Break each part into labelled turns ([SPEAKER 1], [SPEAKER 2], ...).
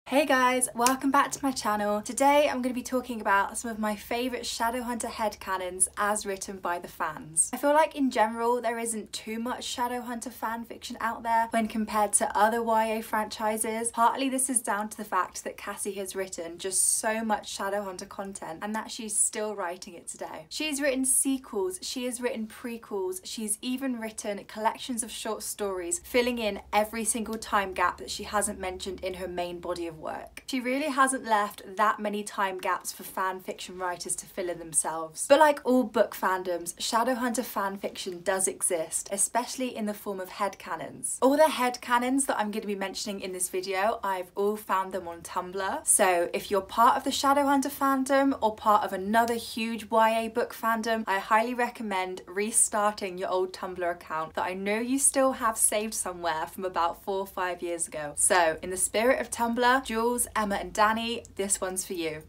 [SPEAKER 1] Hey guys, welcome back to my channel. Today I'm going to be talking about some of my favourite Shadowhunter headcanons as written by the fans. I feel like in general there isn't too much Shadowhunter fanfiction out there when compared to other YA franchises. Partly this is down to the fact that Cassie has written just so much Shadowhunter content and that she's still writing it today. She's written sequels, she has written prequels, she's even written collections of short stories filling in every single time gap that she hasn't mentioned in her main body of work. She really hasn't left that many time gaps for fan fiction writers to fill in themselves. But like all book fandoms, Shadowhunter fanfiction does exist, especially in the form of headcanons. All the headcanons that I'm going to be mentioning in this video, I've all found them on Tumblr. So if you're part of the Shadowhunter fandom or part of another huge YA book fandom, I highly recommend restarting your old Tumblr account that I know you still have saved somewhere from about 4 or 5 years ago. So in the spirit of Tumblr, Jules, Emma and Danny, this one's for you.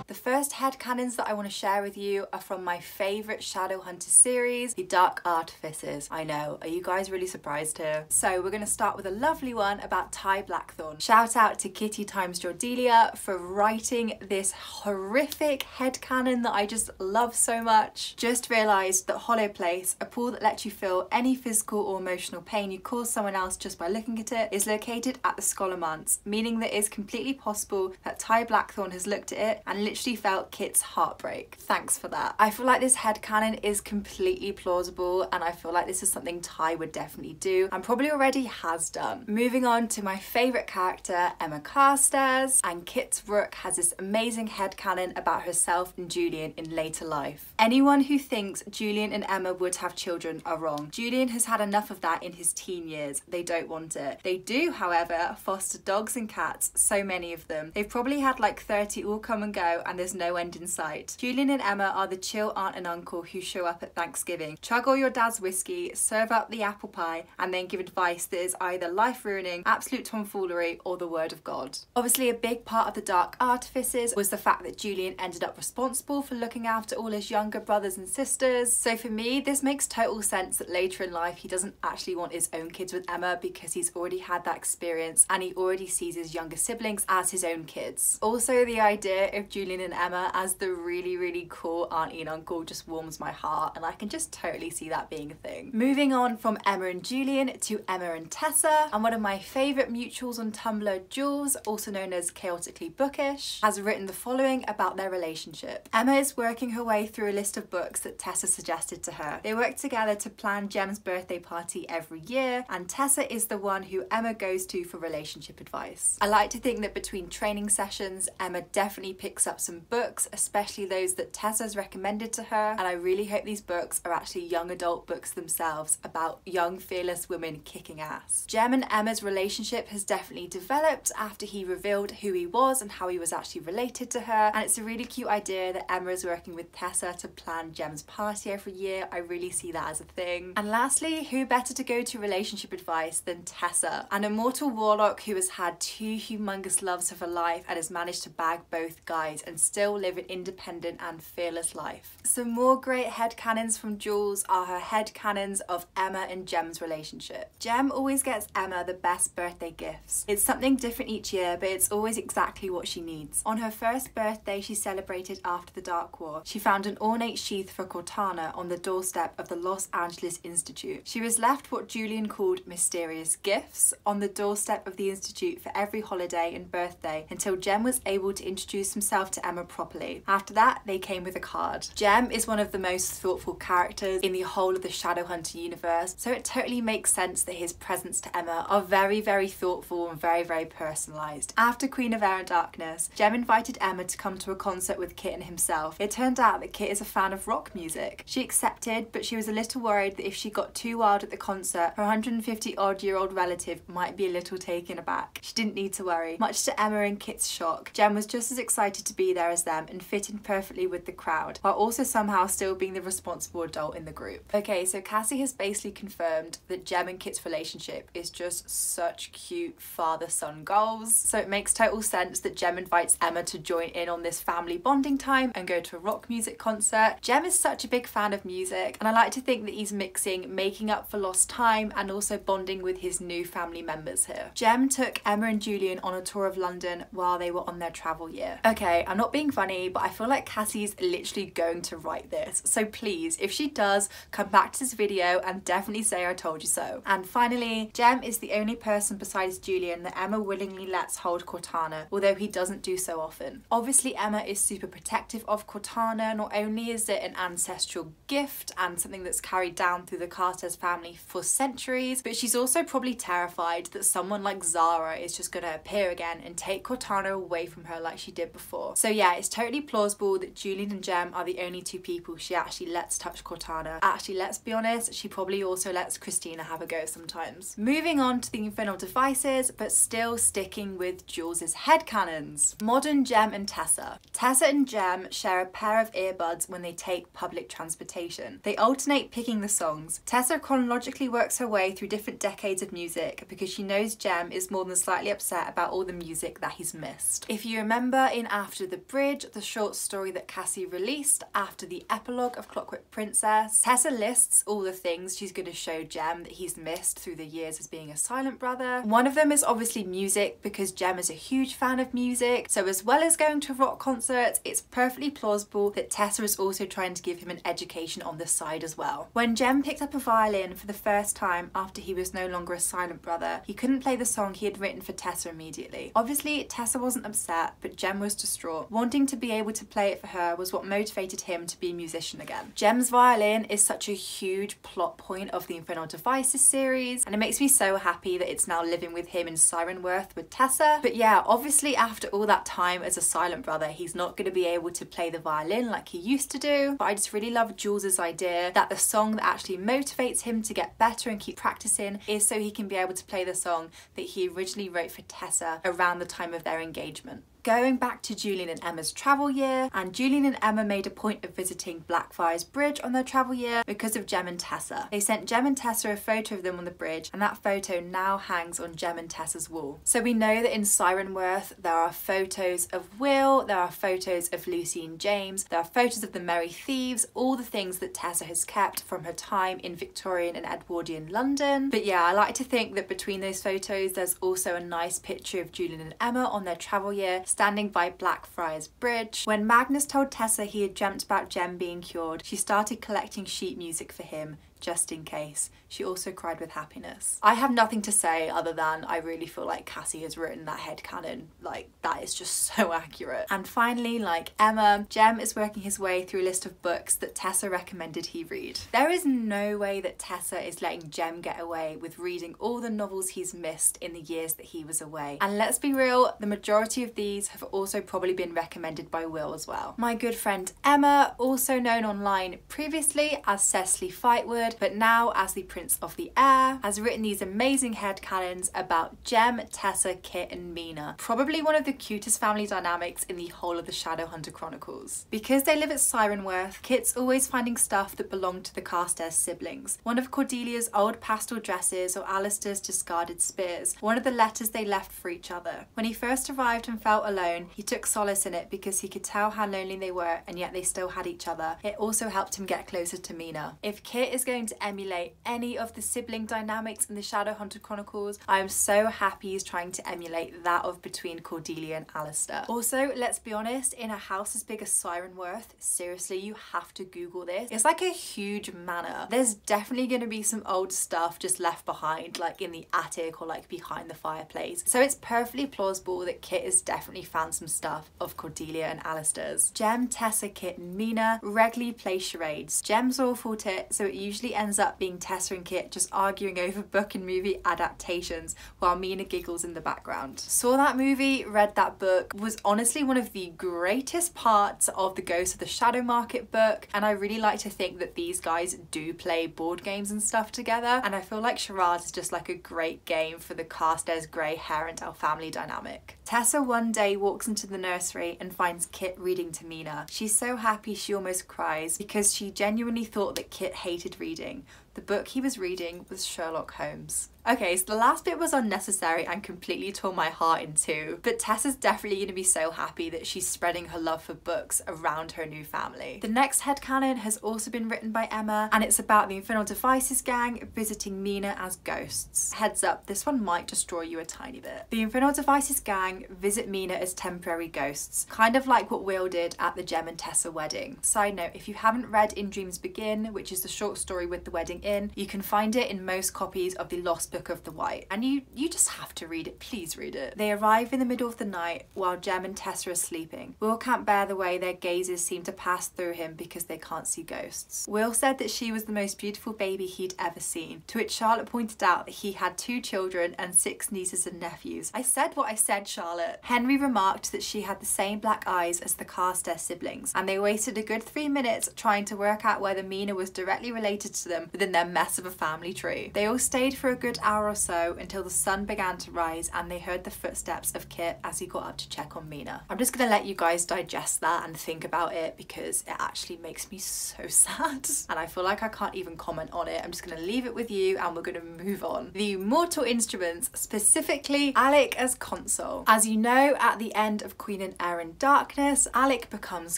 [SPEAKER 1] The first headcanons that I want to share with you are from my favourite Shadowhunter series, the Dark Artifices. I know, are you guys really surprised here? So we're going to start with a lovely one about Ty Blackthorn. Shout out to Kitty times Jordelia for writing this horrific headcanon that I just love so much. Just realised that Hollow Place, a pool that lets you feel any physical or emotional pain you cause someone else just by looking at it, is located at the Scholomance, meaning that it is completely possible that Ty Blackthorn has looked at it and literally felt Kit's heartbreak. Thanks for that. I feel like this headcanon is completely plausible and I feel like this is something Ty would definitely do and probably already has done. Moving on to my favourite character, Emma Carstairs, and Kit's Rook has this amazing headcanon about herself and Julian in later life. Anyone who thinks Julian and Emma would have children are wrong. Julian has had enough of that in his teen years. They don't want it. They do, however, foster dogs and cats, so many of them. They've probably had like 30 all come and go and there's no end in sight. Julian and Emma are the chill aunt and uncle who show up at Thanksgiving, chug all your dad's whiskey, serve up the apple pie, and then give advice that is either life-ruining, absolute tomfoolery, or the word of God. Obviously, a big part of the Dark Artifices was the fact that Julian ended up responsible for looking after all his younger brothers and sisters. So for me, this makes total sense that later in life he doesn't actually want his own kids with Emma because he's already had that experience and he already sees his younger siblings as his own kids. Also, the idea of Julian and Emma as the really cool auntie and uncle just warms my heart and I can just totally see that being a thing. Moving on from Emma and Julian to Emma and Tessa, and one of my favourite mutuals on Tumblr, Jules, also known as Chaotically Bookish, has written the following about their relationship. Emma is working her way through a list of books that Tessa suggested to her. They work together to plan Jem's birthday party every year and Tessa is the one who Emma goes to for relationship advice. I like to think that between training sessions, Emma definitely picks up some books, especially those that Tessa's recommended to her, and I really hope these books are actually young adult books themselves about young fearless women kicking ass. Jem and Emma's relationship has definitely developed after he revealed who he was and how he was actually related to her, and it's a really cute idea that Emma is working with Tessa to plan Jem's party every year. I really see that as a thing. And lastly, who better to go to relationship advice than Tessa, an immortal warlock who has had 2 humongous loves of her life and has managed to bag both guys and still live an independent and fearless life. Some more great headcanons from Jules are her headcanons of Emma and Jem's relationship. Jem always gets Emma the best birthday gifts. It's something different each year, but it's always exactly what she needs. On her first birthday she celebrated after the Dark War, she found an ornate sheath for Cortana on the doorstep of the Los Angeles Institute. She was left what Julian called mysterious gifts on the doorstep of the Institute for every holiday and birthday until Jem was able to introduce himself to Emma properly. After that, they came with a card. Jem is one of the most thoughtful characters in the whole of the Shadowhunter universe, so it totally makes sense that his presents to Emma are very thoughtful and very personalised. After Queen of Air and Darkness, Jem invited Emma to come to a concert with Kit and himself. It turned out that Kit is a fan of rock music. She accepted, but she was a little worried that if she got too wild at the concert, her 150-odd-year-old relative might be a little taken aback. She didn't need to worry. Much to Emma and Kit's shock, Jem was just as excited to be there as them, and fit in perfectly with the crowd, while also somehow still being the responsible adult in the group. Okay, so Cassie has basically confirmed that Jem and Kit's relationship is just such cute father-son goals. So it makes total sense that Jem invites Emma to join in on this family bonding time and go to a rock music concert. Jem is such a big fan of music, and I like to think that he's mixing making up for lost time and also bonding with his new family members here. Jem took Emma and Julian on a tour of London while they were on their travel year. Okay, I'm not being funny, but I feel like Cassie's literally going to write this. So please, if she does, come back to this video and definitely say I told you so. And finally, Jem is the only person besides Julian that Emma willingly lets hold Cortana, although he doesn't do so often. Obviously, Emma is super protective of Cortana. Not only is it an ancestral gift and something that's carried down through the Carstairs family for centuries, but she's also probably terrified that someone like Zara is just gonna appear again and take Cortana away from her like she did before. So yeah, it's totally plausible that Julian and Jem are the only two people she actually lets touch Cortana. Actually, let's be honest, she probably also lets Christina have a go sometimes. Moving on to the Infernal Devices, but still sticking with Jules's headcanons. Modern Jem and Tessa. Tessa and Jem share a pair of earbuds when they take public transportation. They alternate picking the songs. Tessa chronologically works her way through different decades of music because she knows Jem is more than slightly upset about all the music that he's missed. If you remember in After the Bridge, the short story that Cassie released after the epilogue of Clockwork Princess, Tessa lists all the things she's going to show Jem that he's missed through the years as being a silent brother. One of them is obviously music, because Jem is a huge fan of music, so as well as going to rock concerts, it's perfectly plausible that Tessa is also trying to give him an education on the side as well. When Jem picked up a violin for the first time after he was no longer a silent brother, he couldn't play the song he had written for Tessa immediately. Obviously, Tessa wasn't upset, but Jem was distraught. Wanting to be able to play it for her was what motivated him to be a musician again. Jem's violin is such a huge plot point of the Infernal Devices series, and it makes me so happy that it's now living with him in Sirenworth with Tessa. But yeah, obviously after all that time as a silent brother, he's not going to be able to play the violin like he used to do, but I just really love Jules's idea that the song that actually motivates him to get better and keep practicing is so he can be able to play the song that he originally wrote for Tessa around the time of their engagement. Going back to Julian and Emma's travel year, and Julian and Emma made a point of visiting Blackfriars Bridge on their travel year because of Jem and Tessa. They sent Jem and Tessa a photo of them on the bridge, and that photo now hangs on Jem and Tessa's wall. So we know that in Sirenworth there are photos of Will, there are photos of Lucy and James, there are photos of the Merry Thieves, all the things that Tessa has kept from her time in Victorian and Edwardian London. But yeah, I like to think that between those photos there's also a nice picture of Julian and Emma on their travel year, standing by Blackfriars Bridge. When Magnus told Tessa he had dreamt about Jem being cured, she started collecting sheet music for him, just in case. She also cried with happiness. I have nothing to say other than I really feel like Cassie has written that headcanon. Like, that is just so accurate. And finally, like Emma, Jem is working his way through a list of books that Tessa recommended he read. There is no way that Tessa is letting Jem get away with reading all the novels he's missed in the years that he was away. And let's be real, the majority of these have also probably been recommended by Will as well. My good friend Emma, also known online previously as Cecily Fightwood, but now as the Prince of the Air, has written these amazing headcanons about Jem, Tessa, Kit and Mina. Probably one of the cutest family dynamics in the whole of the Shadowhunter Chronicles. Because they live at Sirenworth, Kit's always finding stuff that belonged to the Carstairs siblings. One of Cordelia's old pastel dresses or Alistair's discarded spears. One of the letters they left for each other. When he first arrived and felt alone, he took solace in it because he could tell how lonely they were and yet they still had each other. It also helped him get closer to Mina. If Kit is going to emulate any of the sibling dynamics in the Shadowhunter Chronicles, I am so happy he's trying to emulate that of between Cordelia and Alistair. Also, let's be honest, in a house as big as Sirenworth, seriously, you have to Google this. It's like a huge manor. There's definitely going to be some old stuff just left behind, like in the attic or like behind the fireplace. So it's perfectly plausible that Kit has definitely found some stuff of Cordelia and Alistair's. Jem, Tessa, Kit and Mina regularly play charades. Jem's awful at it, so it usually mostly ends up being Tessa and Kit just arguing over book and movie adaptations while Mina giggles in the background. Saw that movie, read that book, was honestly one of the greatest parts of the Ghost of the Shadow Market book, and I really like to think that these guys do play board games and stuff together, and I feel like Charades is just like a great game for the Carstairs, Grey, Herondale family dynamic. Tessa one day walks into the nursery and finds Kit reading to Mina. She's so happy she almost cries because she genuinely thought that Kit hated reading. The book he was reading was Sherlock Holmes. Okay, so the last bit was unnecessary and completely tore my heart in two, but Tessa's definitely going to be so happy that she's spreading her love for books around her new family. The next headcanon has also been written by Emma, and it's about the Infernal Devices gang visiting Mina as ghosts. Heads up, this one might destroy you a tiny bit. The Infernal Devices gang visit Mina as temporary ghosts, kind of like what Will did at the Gem and Tessa wedding. Side note, if you haven't read In Dreams Begin, which is the short story with the wedding in, you can find it in most copies of the Lost Book of the White, and you just have to read it. Please read it. They arrive in the middle of the night while Gem and Tessa are sleeping. Will can't bear the way their gazes seem to pass through him because they can't see ghosts. Will said that she was the most beautiful baby he'd ever seen, to which Charlotte pointed out that he had 2 children and 6 nieces and nephews. I said what I said, Charlotte. Henry remarked that she had the same black eyes as the Carstairs siblings, and they wasted a good 3 minutes trying to work out whether Mina was directly related to them within their mess of a family tree. They all stayed for a good hour or so until the sun began to rise and they heard the footsteps of Kit as he got up to check on Mina. I'm just gonna let you guys digest that and think about it because it actually makes me so sad and I feel like I can't even comment on it. I'm just gonna leave it with you and we're gonna move on. The Mortal Instruments, specifically Alec as Consul. As you know, at the end of Queen and Heir in Darkness, Alec becomes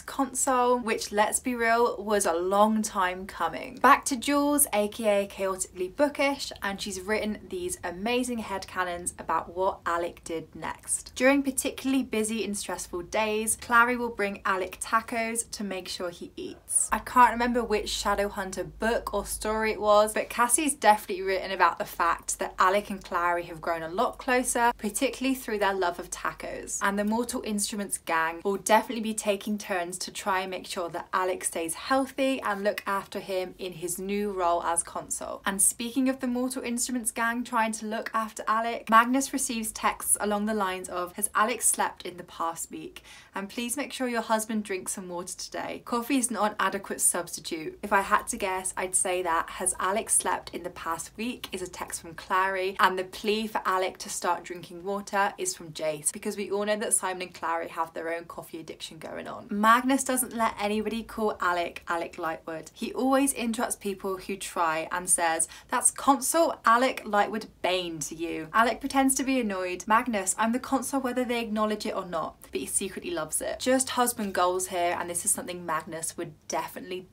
[SPEAKER 1] Consul, which, let's be real, was a long time coming. Back to Jules, aka Chaotically Bookish, and she's written these amazing headcanons about what Alec did next. During particularly busy and stressful days, Clary will bring Alec tacos to make sure he eats. I can't remember which Shadowhunter book or story it was, but Cassie's definitely written about the fact that Alec and Clary have grown a lot closer, particularly through their love of tacos. And the Mortal Instruments gang will definitely be taking turns to try and make sure that Alec stays healthy and look after him in his new role as Consul. And speaking of the Mortal Instruments gang trying to look after Alec, Magnus receives texts along the lines of, "Has Alec slept in the past week? And please make sure your husband drinks some water today. Coffee is not an adequate substitute." If I had to guess, I'd say that "Has Alec slept in the past week" is a text from Clary, and the plea for Alec to start drinking water is from Jace, because we all know that Simon and Clary have their own coffee addiction going on. Magnus doesn't let anybody call Alec Alec Lightwood. He always interrupts people who try and says, "That's Consul Alec Lightwood Bane to you." Alec pretends to be annoyed. "Magnus, I'm the Consul whether they acknowledge it or not," but he secretly loves it. Just husband goals here, and this is something Magnus would definitely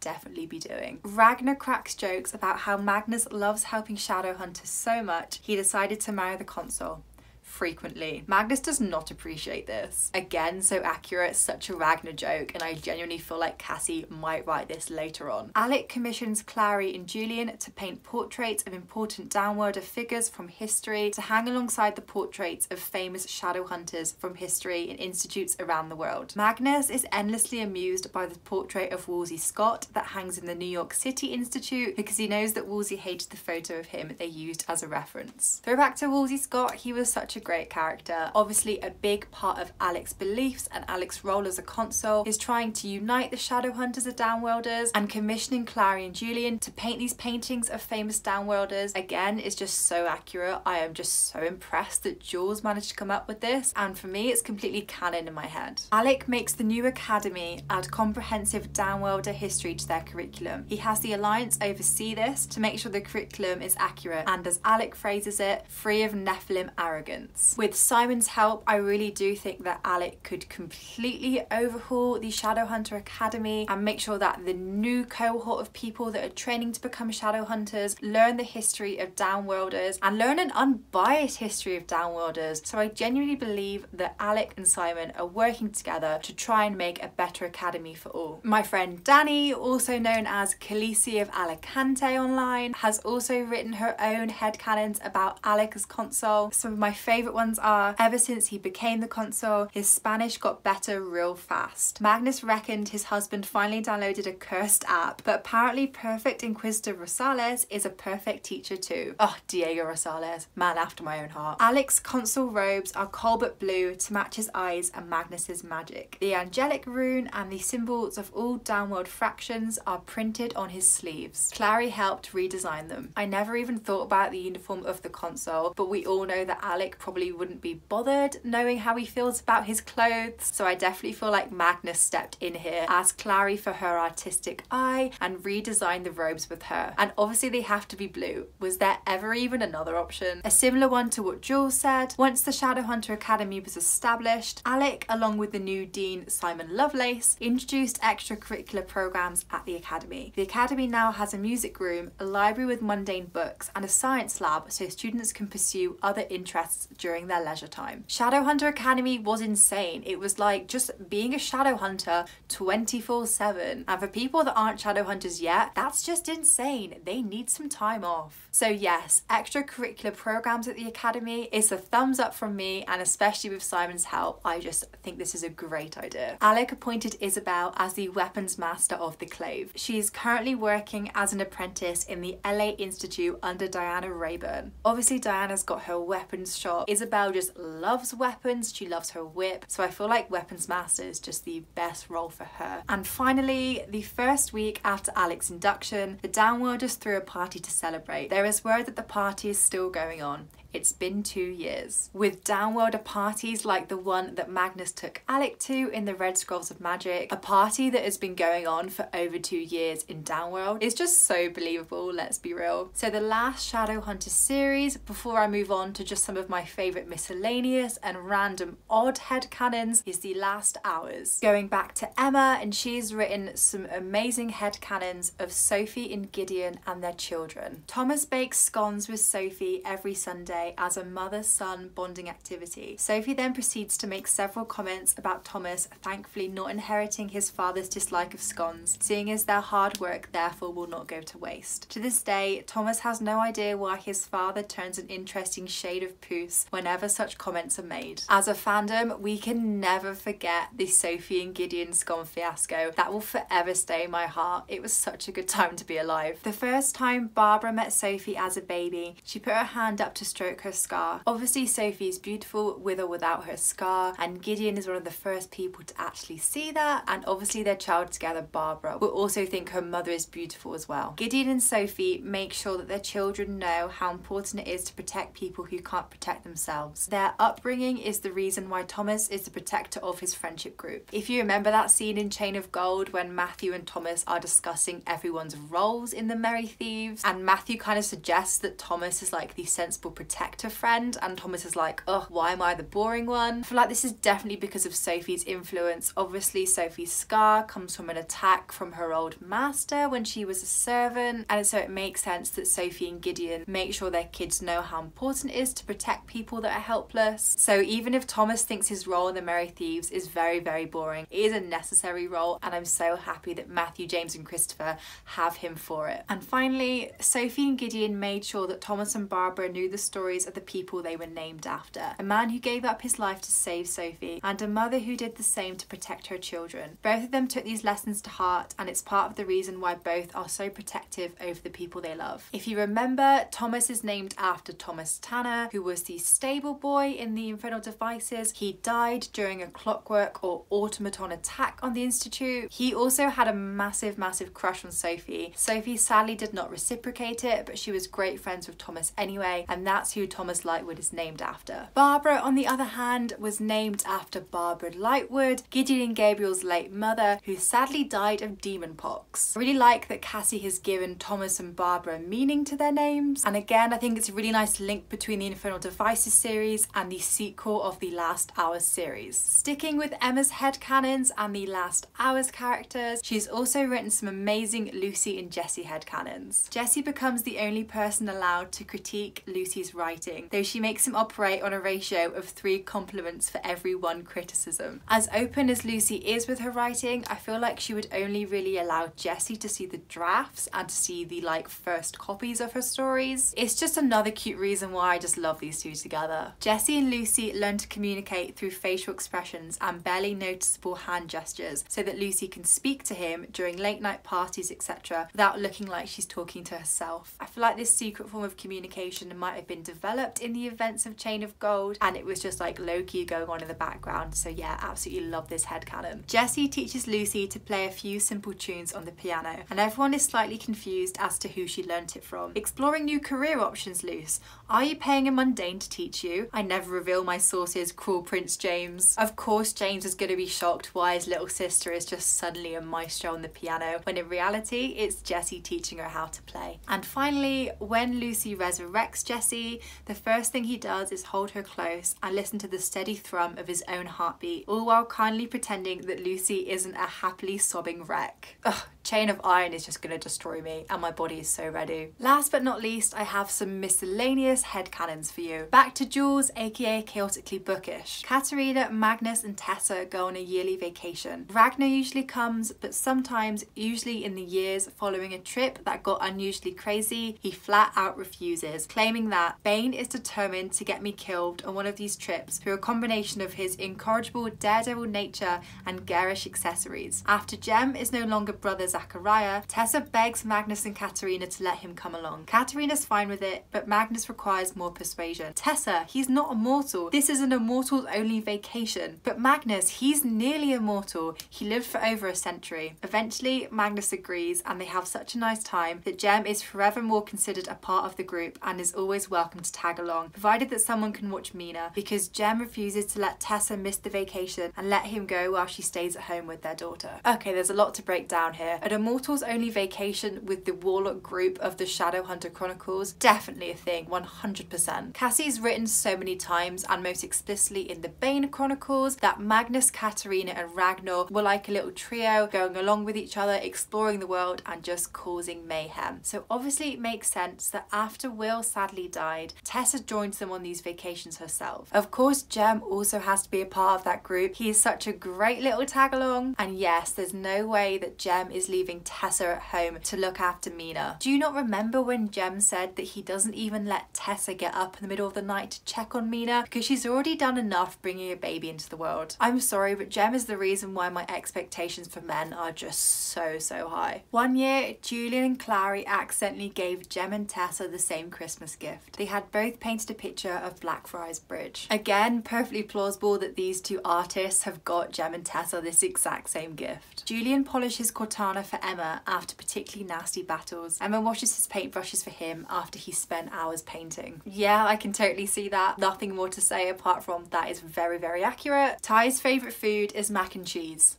[SPEAKER 1] be doing. Ragnar cracks jokes about how Magnus loves helping Shadowhunters so much he decided to marry the Consul. Frequently. Magnus does not appreciate this. Again, so accurate, such a Ragnar joke, and I genuinely feel like Cassie might write this later on. Alec commissions Clary and Julian to paint portraits of important Downworlder figures from history to hang alongside the portraits of famous Shadowhunters from history in institutes around the world. Magnus is endlessly amused by the portrait of Wolsey Scott that hangs in the New York City Institute because he knows that Wolsey hated the photo of him they used as a reference. Throwback to Wolsey Scott, he was such a great character. Obviously a big part of Alec's beliefs and Alec's role as a Consul is trying to unite the Shadowhunters of Downworlders, and commissioning Clary and Julian to paint these paintings of famous Downworlders again is just so accurate. I am just so impressed that Jules managed to come up with this, and for me it's completely canon in my head. Alec makes the new academy add comprehensive Downworlder history to their curriculum. He has the Alliance oversee this to make sure the curriculum is accurate and, as Alec phrases it, free of Nephilim arrogance. With Simon's help, I really do think that Alec could completely overhaul the Shadowhunter Academy and make sure that the new cohort of people that are training to become Shadowhunters learn the history of Downworlders and learn an unbiased history of Downworlders. So I genuinely believe that Alec and Simon are working together to try and make a better academy for all. My friend Danny, also known as Khaleesi of Alicante online, has also written her own headcanons about Alec as Consul. Some of my favourite favourite ones are, ever since he became the consul, his Spanish got better real fast. Magnus reckoned his husband finally downloaded a cursed app, but apparently Perfect Inquisitor Rosales is a perfect teacher too. Oh, Diego Rosales, man after my own heart. Alec's consul robes are cobalt blue to match his eyes and Magnus's magic. The angelic rune and the symbols of all downworld fractions are printed on his sleeves. Clary helped redesign them. I never even thought about the uniform of the consul, but we all know that Alec probably wouldn't be bothered knowing how he feels about his clothes, so I definitely feel like Magnus stepped in here, asked Clary for her artistic eye and redesigned the robes with her. And obviously they have to be blue. Was there ever even another option? A similar one to what Jules said. Once the Shadowhunter Academy was established, Alec, along with the new dean Simon Lovelace, introduced extracurricular programs at the academy. The academy now has a music room, a library with mundane books, and a science lab so students can pursue other interests during their leisure time. Shadowhunter Academy was insane. It was like just being a Shadowhunter 24/7. And for people that aren't Shadowhunters yet, that's just insane. They need some time off. So yes, extracurricular programs at the academy is a thumbs up from me, and especially with Simon's help, I just think this is a great idea. Alec appointed Isabel as the weapons master of the Clave. She is currently working as an apprentice in the LA Institute under Diana Rayburn. Obviously Diana's got her weapons shop. Isabel just loves weapons, she loves her whip, so I feel like weapons master is just the best role for her. And finally, the first week after Alec's induction, the Downworlders threw a party to celebrate. There is word that the party is still going on. It's been 2 years. With Downworlder parties like the one that Magnus took Alec to in the Red Scrolls of Magic, a party that has been going on for over 2 years in Downworld is just so believable, let's be real. So the last Shadowhunter series, before I move on to just some of my favourite miscellaneous and random odd headcanons, is The Last Hours. Going back to Emma, and she's written some amazing headcanons of Sophie and Gideon and their children. Thomas bakes scones with Sophie every Sunday as a mother-son bonding activity. Sophie then proceeds to make several comments about Thomas thankfully not inheriting his father's dislike of scones, seeing as their hard work therefore will not go to waste. To this day, Thomas has no idea why his father turns an interesting shade of puce whenever such comments are made. As a fandom, we can never forget the Sophie and Gideon scone fiasco. That will forever stay in my heart. It was such a good time to be alive. The first time Barbara met Sophie as a baby, she put her hand up to stroke her scar. Obviously Sophie is beautiful with or without her scar, and Gideon is one of the first people to actually see that, and obviously their child together, Barbara, will also think her mother is beautiful as well. Gideon and Sophie make sure that their children know how important it is to protect people who can't protect themselves. Their upbringing is the reason why Thomas is the protector of his friendship group. If you remember that scene in Chain of Gold when Matthew and Thomas are discussing everyone's roles in the Merry Thieves, and Matthew kind of suggests that Thomas is like the sensible protector friend, and Thomas is like, ugh, why am I the boring one? I feel like this is definitely because of Sophie's influence. Obviously Sophie's scar comes from an attack from her old master when she was a servant, and so it makes sense that Sophie and Gideon make sure their kids know how important it is to protect people that are helpless. So even if Thomas thinks his role in the Merry Thieves is very, very boring, it is a necessary role, and I'm so happy that Matthew, James and Christopher have him for it. And finally, Sophie and Gideon made sure that Thomas and Barbara knew the stories of the people they were named after. A man who gave up his life to save Sophie, and a mother who did the same to protect her children. Both of them took these lessons to heart, and it's part of the reason why both are so protective over the people they love. If you remember, Thomas is named after Thomas Tanner, who was the stable boy in the Infernal Devices. He died during a Clockwork or automaton attack on the Institute. He also had a massive, massive crush on Sophie. Sophie sadly did not reciprocate it, but she was great friends with Thomas anyway, and that's who Thomas Lightwood is named after. Barbara, on the other hand, was named after Barbara Lightwood, Gideon and Gabriel's late mother, who sadly died of demon pox. I really like that Cassie has given Thomas and Barbara meaning to their names, and again I think it's a really nice link between the Infernal Devices series and the sequel of the Last Hours series. Sticking with Emma's headcanons and the Last Hours characters, she's also written some amazing Lucy and Jessie headcanons. Jessie becomes the only person allowed to critique Lucy's writing writing, though she makes him operate on a ratio of 3 compliments for every 1 criticism. As open as Lucy is with her writing, I feel like she would only really allow Jessie to see the drafts and to see the first copies of her stories. It's just another cute reason why I just love these two together. Jessie and Lucy learn to communicate through facial expressions and barely noticeable hand gestures so that Lucy can speak to him during late night parties, etc., without looking like she's talking to herself. I feel like this secret form of communication might have been developed in the events of Chain of Gold, and it was just low-key going on in the background. So yeah, absolutely love this headcanon. Jessie teaches Lucy to play a few simple tunes on the piano, and everyone is slightly confused as to who she learnt it from. Exploring new career options, Luce. Are you paying a mundane to teach you? I never reveal my sources, cruel Prince James. Of course James is going to be shocked why his little sister is just suddenly a maestro on the piano, when in reality it's Jessie teaching her how to play. And finally, when Lucy resurrects Jessie, the first thing he does is hold her close and listen to the steady thrum of his own heartbeat, all while kindly pretending that Lucy isn't a happily sobbing wreck. Ugh, Chain of Iron is just gonna destroy me, and my body is so ready. Last but not least, I have some miscellaneous headcanons for you. Back to Jules, aka Chaotically Bookish. Katerina, Magnus and Tessa go on a yearly vacation. Ragnar usually comes, but sometimes, usually in the years following a trip that got unusually crazy, he flat out refuses, claiming that Bane is determined to get me killed on one of these trips through a combination of his incorrigible daredevil nature and garish accessories. After Jem is no longer brother Zachariah, Tessa begs Magnus and Katerina to let him come along. Katerina's fine with it, but Magnus requires more persuasion. Tessa, he's not immortal. This is an immortals only vacation. But Magnus, he's nearly immortal. He lived for over a century. Eventually, Magnus agrees and they have such a nice time that Jem is forevermore considered a part of the group and is always welcome to tag along, provided that someone can watch Mina, because Jem refuses to let Tessa miss the vacation and let him go while she stays at home with their daughter. Okay, there's a lot to break down here. An immortals only vacation with the warlock group of the Shadowhunter Chronicles, definitely a thing, 100%. Cassie's written so many times, and most explicitly in the Bane Chronicles, that Magnus, Katerina and Ragnar were like a little trio going along with each other, exploring the world and just causing mayhem. So obviously it makes sense that after Will sadly died, Tessa joins them on these vacations herself. Of course Jem also has to be a part of that group. He is such a great little tag along, and yes, there's no way that Jem is leaving Tessa at home to look after Mina. Do you not remember when Jem said that he doesn't even let Tessa get up in the middle of the night to check on Mina because she's already done enough bringing a baby into the world? I'm sorry, but Jem is the reason why my expectations for men are just so high. One year, Julian and Clary accidentally gave Jem and Tessa the same Christmas gift. They had both painted a picture of Blackfriars Bridge. Again, perfectly plausible that these two artists have got Jem and Tessa this exact same gift. Julian polishes Cortana for Emma after particularly nasty battles. Emma washes his paintbrushes for him after he spent hours painting. Yeah, I can totally see that. Nothing more to say apart from that is very accurate. Ty's favourite food is mac and cheese.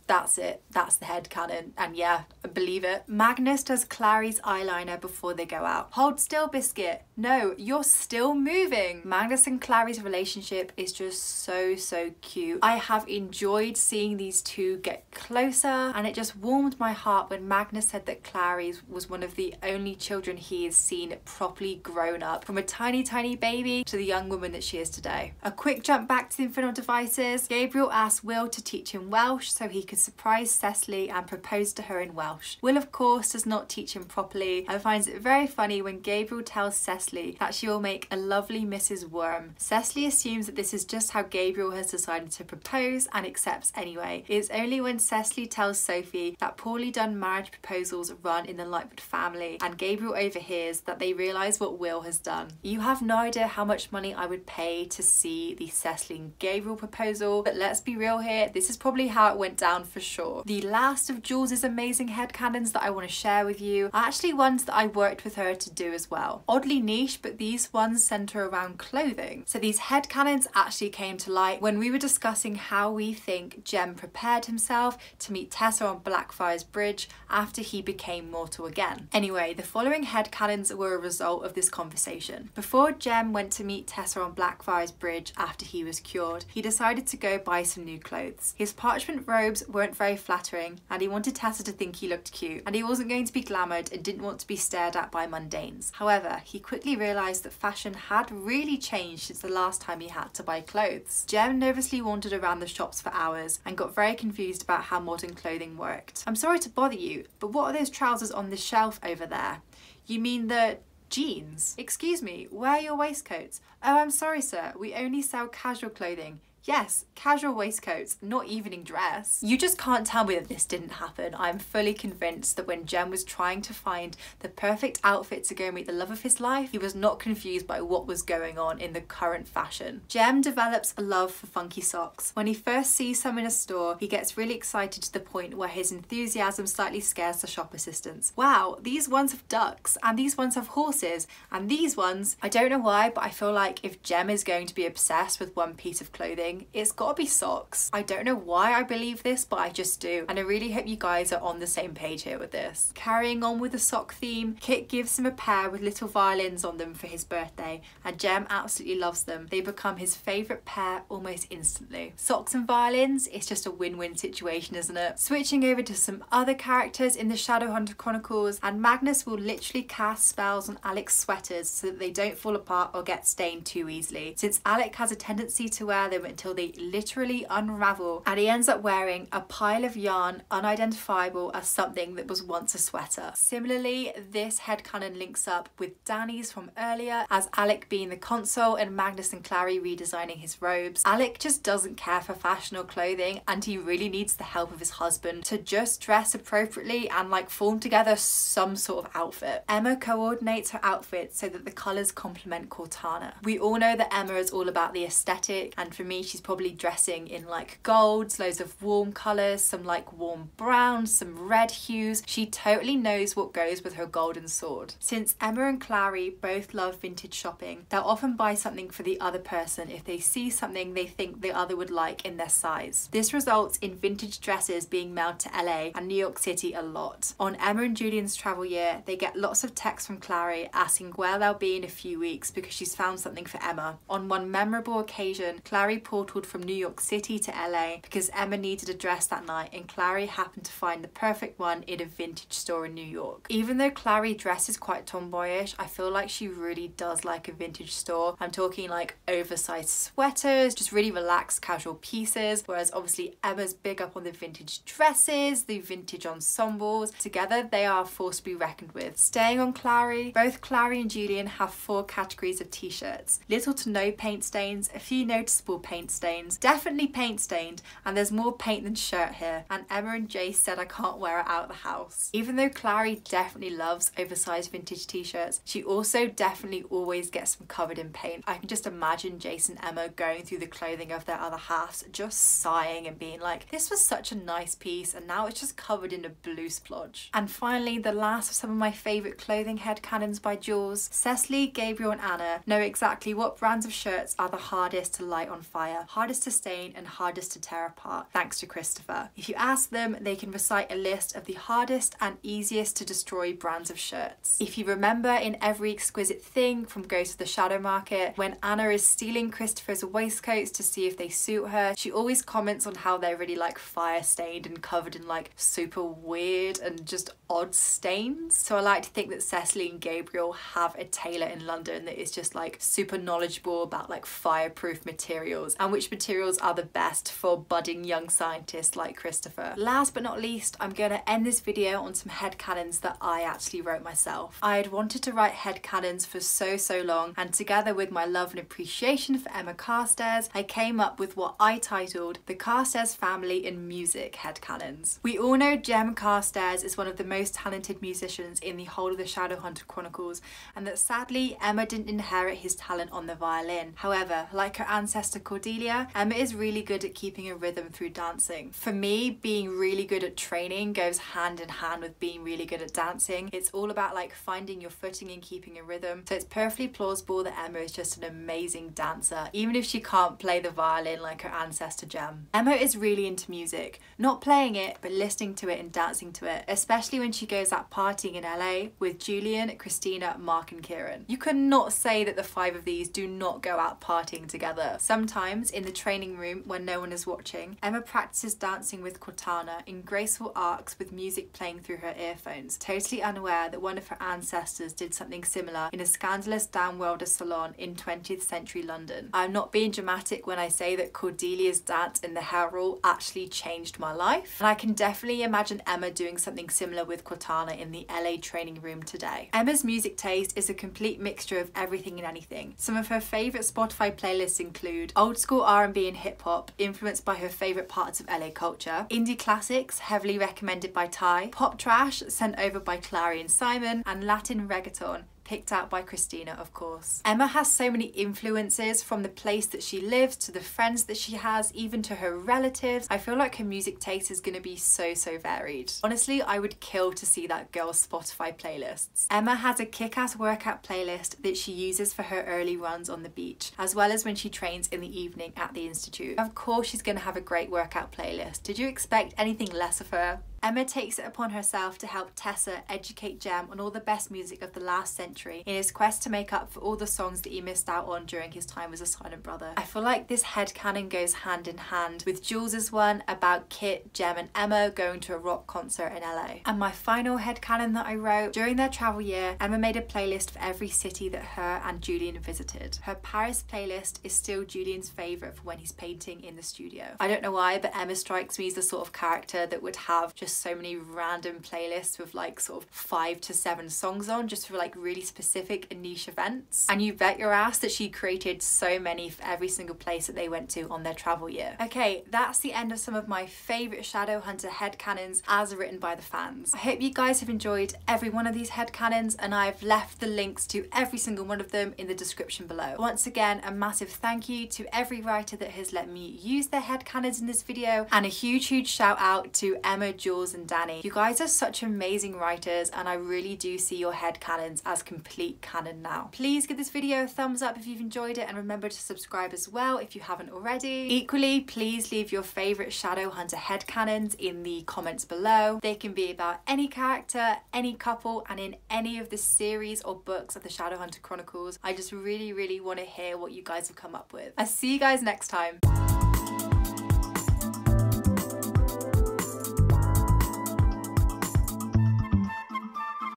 [SPEAKER 1] That's it. That's the headcanon. And yeah, I believe it. Magnus does Clary's eyeliner before they go out. Hold still, Biscuit. No, you're still moving. Magnus and Clary's relationship is just so cute. I have enjoyed seeing these two get closer, and it just warmed my heart when Magnus said that Clary's was one of the only children he has seen properly grown up, from a tiny baby to the young woman that she is today. A quick jump back to the Infernal Devices. Gabriel asked Will to teach him Welsh so he could surprise Cecily and propose to her in Welsh. Will, of course, does not teach him properly and finds it very funny when Gabriel tells Cecily that she will make a lovely Mrs. Worm. Cecily assumes that this is just how Gabriel has decided to propose and accepts anyway. It is only when Cecily tells Sophie that poorly done marriage proposals run in the Lightwood family and Gabriel overhears that they realise what Will has done. You have no idea how much money I would pay to see the Cecily and Gabriel proposal, but let's be real here, this is probably how it went down for sure. The last of Jules's amazing headcanons that I want to share with you are actually ones that I worked with her to do as well. Oddly niche, but these ones centre around clothing. So these headcanons actually came to light when we were discussing how we think Jem prepared himself to meet Tessa on Blackfriars Bridge after he became mortal again. Anyway, the following headcanons were a result of this conversation. Before Jem went to meet Tessa on Blackfriars Bridge after he was cured, he decided to go buy some new clothes. His parchment robes weren't very flattering, and he wanted Tessa to think he looked cute, and he wasn't going to be glamoured and didn't want to be stared at by mundanes. However, he quickly realised that fashion had really changed since the last time he had to buy clothes. Jem nervously wandered around the shops for hours and got very confused about how modern clothing worked. I'm sorry to bother you, but what are those trousers on this shelf over there? You mean the jeans? Excuse me, where are your waistcoats? Oh, I'm sorry, sir, we only sell casual clothing. Yes, casual waistcoats, not evening dress. You just can't tell me that this didn't happen. I'm fully convinced that when Jem was trying to find the perfect outfit to go meet the love of his life, he was not confused by what was going on in the current fashion. Jem develops a love for funky socks. When he first sees some in a store, he gets really excited to the point where his enthusiasm slightly scares the shop assistants. Wow, these ones have ducks, and these ones have horses, and these ones, I don't know why, but I feel like if Jem is going to be obsessed with one piece of clothing, it's gotta be socks. I don't know why I believe this, but I just do, and I really hope you guys are on the same page here with this. Carrying on with the sock theme, Kit gives him a pair with little violins on them for his birthday, and Jem absolutely loves them. They become his favourite pair almost instantly. Socks and violins, it's just a win-win situation, isn't it? Switching over to some other characters in the Shadowhunter Chronicles, and Magnus will literally cast spells on Alec's sweaters so that they don't fall apart or get stained too easily, since Alec has a tendency to wear them until they literally unravel, and he ends up wearing a pile of yarn unidentifiable as something that was once a sweater. Similarly, this headcanon links up with Danny's from earlier, as Alec being the consul and Magnus and Clary redesigning his robes. Alec just doesn't care for fashion or clothing, and he really needs the help of his husband to just dress appropriately and like form together some sort of outfit. Emma coordinates her outfit so that the colours complement Cortana. We all know that Emma is all about the aesthetic, and for me she's probably dressing in like golds, loads of warm colours, some like warm browns, some red hues. She totally knows what goes with her golden sword. Since Emma and Clary both love vintage shopping, they'll often buy something for the other person if they see something they think the other would like in their size. This results in vintage dresses being mailed to LA and New York City a lot. On Emma and Julian's travel year, they get lots of texts from Clary asking where they'll be in a few weeks because she's found something for Emma. On one memorable occasion, Clary portaled from New York City to LA because Emma needed a dress that night, and Clary happened to find the perfect one in a vintage store in New York. Even though Clary dresses quite tomboyish, I feel like she really does like a vintage store. I'm talking like oversized sweaters, just really relaxed casual pieces, whereas obviously Emma's big up on the vintage dresses, the vintage ensembles. Together they are a force to be reckoned with. Staying on Clary, both Clary and Julian have 4 categories of t-shirts. Little to no paint stains, a few noticeable paint stains, definitely paint stained, and there's more paint than shirt here, and Emma and Jace said I can't wear it out of the house. Even though Clary definitely loves oversized vintage t-shirts, she also definitely always gets them covered in paint. I can just imagine Jace and Emma going through the clothing of their other halves, just sighing and being like, this was such a nice piece and now it's just covered in a blue splodge. And finally, the last of some of my favourite clothing headcanons by Jules. Cecily, Gabriel and Anna know exactly what brands of shirts are the hardest to light on fire, hardest to stain and hardest to tear apart, thanks to Christopher. If you ask them, they can recite a list of the hardest and easiest to destroy brands of shirts. If you remember in every Exquisite thing from Ghost of the Shadow Market, when Anna is stealing Christopher's waistcoats to see if they suit her, she always comments on how they're really like fire stained and covered in like super weird and just odd stains. So I like to think that Cecily and Gabriel have a tailor in London that is just like super knowledgeable about like fireproof materials and which materials are the best for budding young scientists like Christopher. Last but not least, I'm going to end this video on some headcanons that I actually wrote myself. I had wanted to write headcanons for so long, and together with my love and appreciation for Emma Carstairs, I came up with what I titled the Carstairs Family in Music headcanons. We all know Jem Carstairs is one of the most talented musicians in the whole of the Shadowhunter Chronicles, and that sadly Emma didn't inherit his talent on the violin. However, like her ancestor Cordelia, Emma is really good at keeping a rhythm through dancing. For me, being really good at training goes hand in hand with being really good at dancing. It's all about like finding your footing and keeping a rhythm. So it's perfectly plausible that Emma is just an amazing dancer, even if she can't play the violin like her ancestor Jem. Emma is really into music, not playing it, but listening to it and dancing to it, especially when she goes out partying in LA with Julian, Christina, Mark and Kieran. You cannot say that the 5 of these do not go out partying together. Sometimes Sometimes, in the training room when no one is watching, Emma practices dancing with Cortana in graceful arcs with music playing through her earphones, totally unaware that one of her ancestors did something similar in a scandalous downworlder salon in 20th century London. I'm not being dramatic when I say that Cordelia's dance in the hair roll actually changed my life, and I can definitely imagine Emma doing something similar with Cortana in the LA training room today. Emma's music taste is a complete mixture of everything and anything. Some of her favourite Spotify playlists include old school R&B and hip hop, influenced by her favourite parts of LA culture, indie classics, heavily recommended by Ty, pop trash sent over by Clary and Simon, and Latin reggaeton, picked out by Christina, of course. Emma has so many influences, from the place that she lives to the friends that she has, even to her relatives. I feel like her music taste is going to be so varied. Honestly, I would kill to see that girl's Spotify playlists. Emma has a kick-ass workout playlist that she uses for her early runs on the beach, as well as when she trains in the evening at the institute. Of course she's going to have a great workout playlist. Did you expect anything less of her? Emma takes it upon herself to help Tessa educate Jem on all the best music of the last century in his quest to make up for all the songs that he missed out on during his time as a silent brother. I feel like this headcanon goes hand in hand with Jules's one about Kit, Jem and Emma going to a rock concert in LA. And my final headcanon that I wrote: during their travel year, Emma made a playlist for every city that her and Julian visited. Her Paris playlist is still Julian's favourite for when he's painting in the studio. I don't know why, but Emma strikes me as the sort of character that would have just so many random playlists with like sort of 5 to 7 songs on, just for like really specific and niche events. And you bet your ass that she created so many for every single place that they went to on their travel year. Okay, that's the end of some of my favourite Shadowhunter headcanons as written by the fans. I hope you guys have enjoyed every one of these headcanons, and I've left the links to every single one of them in the description below. Once again, a massive thank you to every writer that has let me use their headcanons in this video, and a huge shout out to Emma, Jules and Danny. You guys are such amazing writers, and I really do see your headcanons as complete canon now. Please give this video a thumbs up if you've enjoyed it, and remember to subscribe as well if you haven't already. Equally, please leave your favourite Shadowhunter headcanons in the comments below. They can be about any character, any couple, and in any of the series or books of the Shadowhunter Chronicles. I just really want to hear what you guys have come up with. I'll see you guys next time.